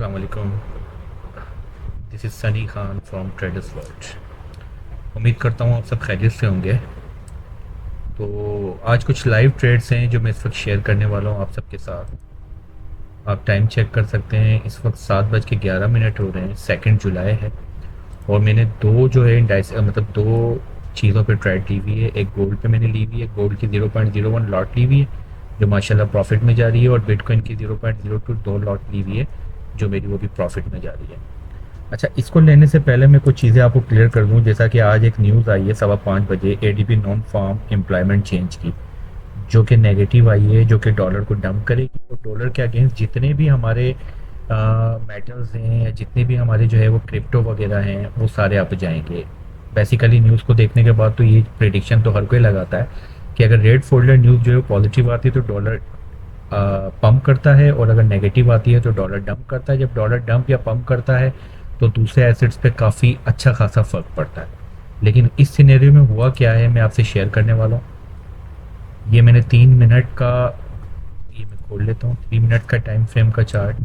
अस्सलाम वालेकुम। This is Sunny Khan from traders world. उम्मीद करता हूँ आप सब खैरियत से होंगे। तो आज कुछ लाइव ट्रेड्स हैं जो मैं इस वक्त शेयर करने वाला हूँ आप सबके साथ। आप टाइम चेक कर सकते हैं, इस वक्त 7:11 हो रहे हैं, 2 जुलाई है। और मैंने दो जो है इंडाइस मतलब दो चीज़ों पे ट्रेड ली हुई है। एक गोल्ड पे मैंने ली हुई है, गोल्ड की 0.01 लॉट ली हुई है जो माशाल्लाह प्रॉफिट में जा रही है, और बिटकॉइन की 0.02 दो लॉट ली हुई है जो मेरी वो भी प्रॉफिट में जा रही है। अच्छा, इसको लेने से पहले मैं कुछ चीज़ें आपको क्लियर कर दूं। जैसा कि आज एक न्यूज़ आई है 5:15 बजे ADP non farm employment change की, जो कि नेगेटिव आई है, जो कि डॉलर को डंप करेगी। और डॉलर के अगेंस्ट जितने भी हमारे मेटल्स हैं या जितने भी हमारे जो है वो क्रिप्टो वगैरह हैं वो सारे अप जाएंगे। बेसिकली न्यूज़ को देखने के बाद तो ये प्रेडिक्शन तो हर कोई लगाता है कि अगर रेड फोल्डर न्यूज़ जो है पॉजिटिव आती है तो डॉलर पंप करता है, और अगर नेगेटिव आती है तो डॉलर डंप करता है। जब डॉलर डंप या पंप करता है तो दूसरे एसेट्स पे काफ़ी अच्छा खासा फ़र्क पड़ता है। लेकिन इस सिनेरियो में हुआ क्या है मैं आपसे शेयर करने वाला हूँ। ये मैंने 3 मिनट का, ये मैं खोल लेता हूँ, 3 मिनट का टाइम फ्रेम का चार्ट।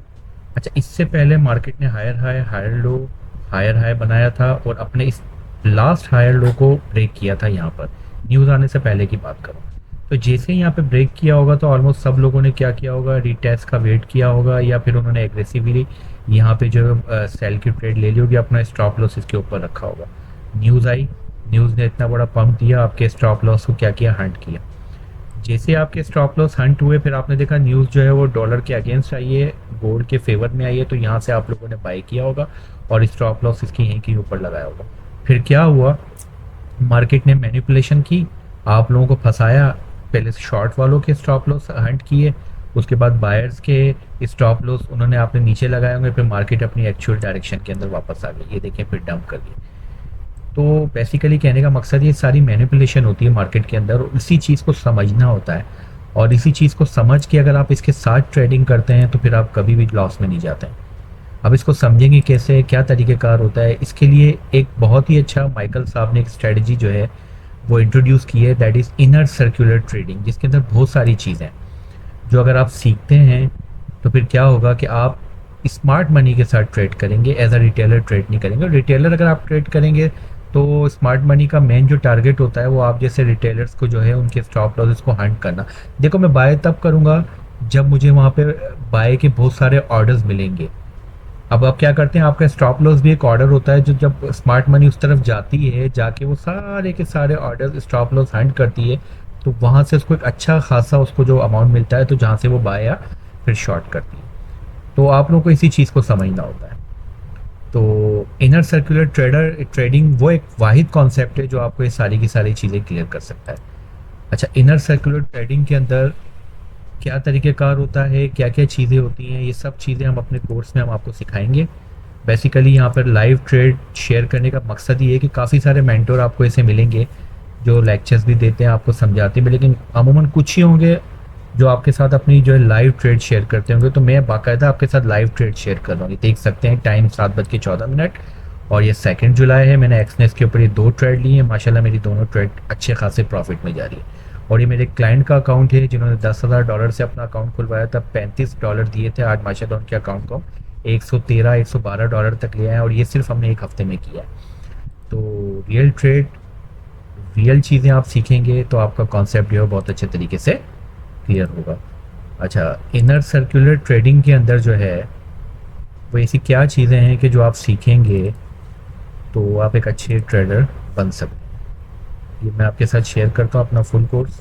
अच्छा, इससे पहले मार्केट ने higher high higher low higher high बनाया था और अपने इस लास्ट हायर लो को ब्रेक किया था। यहाँ पर न्यूज़ आने से पहले की बात करूँ तो जैसे ही यहाँ पे ब्रेक किया होगा तो ऑलमोस्ट सब लोगों ने क्या किया होगा, रीटेस्ट का वेट किया होगा, या फिर उन्होंने एग्रेसिवली यहाँ पे जो सेल की ट्रेड ले ली होगी, अपना स्टॉप लॉस इसके ऊपर रखा होगा। न्यूज़ आई, न्यूज़ ने इतना बड़ा पंप दिया, आपके स्टॉप लॉस को क्या किया, हंट किया। जैसे आपके स्टॉप लॉस हंट हुए फिर आपने देखा न्यूज़ जो है वो डॉलर के अगेंस्ट आई है, गोल्ड के फेवर में आई है, तो यहाँ से आप लोगों ने बाई किया होगा और स्टॉप लॉस इसकी यहीं के ऊपर लगाया होगा। फिर क्या हुआ, मार्केट ने मैनिपुलेशन की, आप लोगों को फंसाया। पहले शॉर्ट वालों के स्टॉप लॉस हंट किए, उसके बाद बायर्स के स्टॉप लॉस उन्होंने आपने नीचे लगाए होंगे, फिर मार्केट अपनी एक्चुअल डायरेक्शन के अंदर वापस आ गई। ये देखें, फिर डंप कर गई। तो बेसिकली कहने का मकसद ये सारी मैनिपुलेशन होती है मार्केट के अंदर, और इसी चीज़ को समझना होता है। और इसी चीज़ को समझ के अगर आप इसके साथ ट्रेडिंग करते हैं तो फिर आप कभी भी लॉस में नहीं जाते हैं। अब इसको समझेंगे कैसे, क्या तरीक़ेकार होता है, इसके लिए एक बहुत ही अच्छा माइकल साहब ने एक स्ट्रेटजी जो है वो इंट्रोड्यूस की है, that is inner circular trading, जिसके अंदर बहुत सारी चीज़ें हैं जो अगर आप सीखते हैं तो फिर क्या होगा कि आप स्मार्ट मनी के साथ ट्रेड करेंगे, एज अ रिटेलर ट्रेड नहीं करेंगे। रिटेलर अगर आप ट्रेड करेंगे तो स्मार्ट मनी का मेन जो टारगेट होता है वो आप जैसे रिटेलर्स को जो है उनके स्टॉप लॉसेस को हंट करना। देखो, मैं बाय तब करूँगा जब मुझे वहाँ पे बाय के बहुत सारे ऑर्डर्स मिलेंगे। अब आप क्या करते हैं, आपका स्टॉप लॉस भी एक ऑर्डर होता है, जो जब स्मार्ट मनी उस तरफ जाती है जाके वो सारे के सारे ऑर्डर स्टॉप लॉस हंट करती है, तो वहाँ से उसको एक अच्छा खासा उसको जो अमाउंट मिलता है, तो जहाँ से वो बाय या फिर शॉर्ट करती है। तो आप लोगों को इसी चीज़ को समझना होता है। तो इनर सर्कुलर ट्रेडिंग वो एक वाहिद कॉन्सेप्ट है जो आपको ये सारी की सारी चीज़ें क्लियर कर सकता है। अच्छा, इनर सर्कुलर ट्रेडिंग के अंदर क्या तरीक़ेकार होता है, क्या क्या चीज़ें होती हैं, ये सब चीज़ें हम अपने कोर्स में हम आपको सिखाएंगे। बेसिकली यहाँ पर लाइव ट्रेड शेयर करने का मकसद ये है कि काफ़ी सारे मेंटोर आपको ऐसे मिलेंगे जो लेक्चर्स भी देते हैं, आपको समझाते भी, लेकिन अमूमन कुछ ही होंगे जो आपके साथ अपनी जो है लाइव ट्रेड शेयर करते होंगे। तो मैं बाकायदा आपके साथ लाइव ट्रेड शेयर कर रहा हूँ। ये देख सकते हैं टाइम 7:14 और ये 2 जुलाई है। मैंने एक्सनेस के ऊपर ये 2 ट्रेड लिए हैं, माशाल्लाह मेरी दोनों ट्रेड अच्छे खासे प्रॉफिट में जा रही है। और ये मेरे क्लाइंट का अकाउंट है जिन्होंने $10,000 से अपना अकाउंट खुलवाया था, $35 दिए थे, आज माशाल्लाह उनके अकाउंट को $113-112 तक लिया है, और ये सिर्फ हमने एक हफ्ते में किया है। तो रियल ट्रेड, रियल चीज़ें आप सीखेंगे तो आपका कॉन्सेप्ट जो है बहुत अच्छे तरीके से क्लियर होगा। अच्छा, इनर सर्कुलर ट्रेडिंग के अंदर जो है वो ऐसी क्या चीज़ें हैं कि जो आप सीखेंगे तो आप एक अच्छे ट्रेडर बन सकते हैं। ये मैं आपके साथ शेयर करता हूँ अपना फुल कोर्स।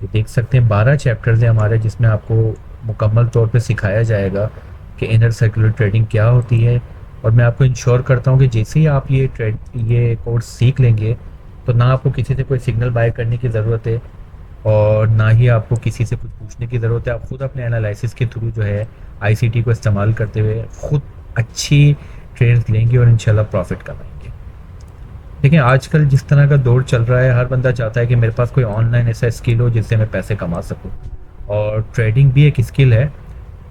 ये देख सकते हैं 12 चैप्टर्स हैं हमारे, जिसमें आपको मुकम्मल तौर पे सिखाया जाएगा कि इनर सर्कुलर ट्रेडिंग क्या होती है। और मैं आपको इंश्योर करता हूँ कि जैसे ही आप ये कोर्स सीख लेंगे तो ना आपको किसी से कोई सिग्नल बाय करने की ज़रूरत है और ना ही आपको किसी से कुछ पूछने की ज़रूरत है। आप खुद अपने एनालिसिस के थ्रू जो है आईसीटी को इस्तेमाल करते हुए खुद अच्छी ट्रेड्स लेंगे और इंशाल्लाह प्रॉफिट कमाएंगे। देखिए, आजकल जिस तरह का दौर चल रहा है, हर बंदा चाहता है कि मेरे पास कोई ऑनलाइन ऐसा स्किल हो जिससे मैं पैसे कमा सकूं, और ट्रेडिंग भी एक स्किल है।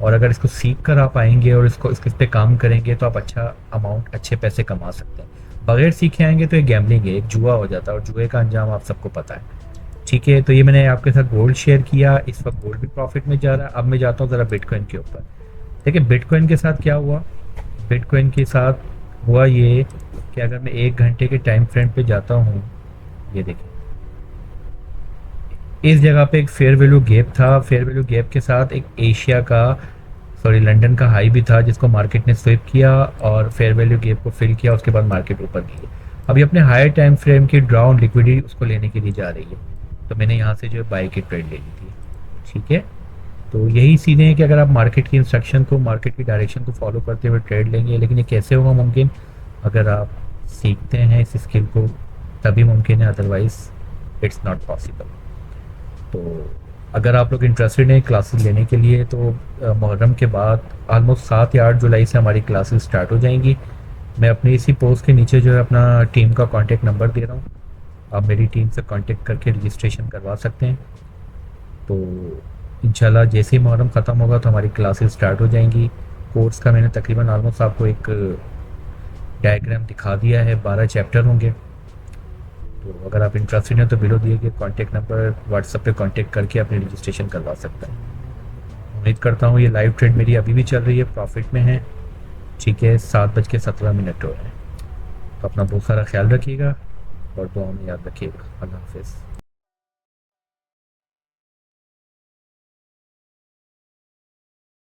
और अगर इसको सीख कर आप आएंगे और इस पे काम करेंगे तो आप अच्छा अमाउंट, अच्छे पैसे कमा सकते हैं। बगैर सीखे आएंगे तो एक गैम्बलिंग है, एक जुआ हो जाता है, और जुए का अंजाम आप सबको पता है। ठीक है, तो ये मैंने आपके साथ गोल्ड शेयर किया, इस वक्त गोल्ड भी प्रॉफिट में जा रहा है। अब मैं जाता हूँ ज़रा बिटकॉइन के ऊपर। देखिए बिटकॉइन के साथ क्या हुआ, बिटकॉइन के साथ हुआ ये कि अगर मैं 1 घंटे के टाइम फ्रेम पे जाता हूँ, ये देखिए इस जगह पे एक फेयर वैल्यू गैप था, फेयर वैल्यू गैप के साथ एक एशिया का, सॉरी लंदन का हाई भी था जिसको मार्केट ने स्विप किया और फेयर वैल्यू गैप को फिल किया, उसके बाद मार्केट ऊपर गई। अभी अपने हायर टाइम फ्रेम की ड्राउन लिक्विडिटी उसको लेने के लिए जा रही है, तो मैंने यहाँ से जो है बाई की ट्रेड ले ली थी। ठीक है, तो यही चीज़ें हैं कि अगर आप मार्केट की इंस्ट्रक्शन को, मार्केट की डायरेक्शन को फॉलो करते हुए ट्रेड लेंगे, लेकिन ये कैसे होगा मुमकिन, अगर आप सीखते हैं इस स्किल को तभी मुमकिन है, अदरवाइज इट्स नॉट पॉसिबल। तो अगर आप लोग इंटरेस्टेड हैं क्लासेस लेने के लिए तो मुहर्रम के बाद ऑलमोस्ट 7 या 8 जुलाई से हमारी क्लासेस स्टार्ट हो जाएंगी। मैं अपनी इसी पोस्ट के नीचे जो है अपना टीम का कॉन्टैक्ट नंबर दे रहा हूँ, आप मेरी टीम से कॉन्टैक्ट करके रजिस्ट्रेशन करवा सकते हैं। तो इंशाल्लाह जैसे ही मुहर्रम ख़त्म होगा तो हमारी क्लासेस स्टार्ट हो जाएंगी। कोर्स का मैंने तकरीबन ऑलमोस्ट आपको एक डायग्राम दिखा दिया है, 12 चैप्टर होंगे। तो अगर आप इंटरेस्टेड हैं तो बिलो दिए गए कॉन्टैक्ट नंबर व्हाट्सएप पे कांटेक्ट करके अपनी रजिस्ट्रेशन करवा सकते हैं। उम्मीद करता हूँ ये लाइव ट्रेड मेरी अभी भी चल रही है, प्रॉफिट में है। ठीक है, 7:17 हो रहे हैं। तो अपना बहुत सारा ख्याल रखिएगा और दुआ में याद रखिएगा। अल्लाह हाफिज़।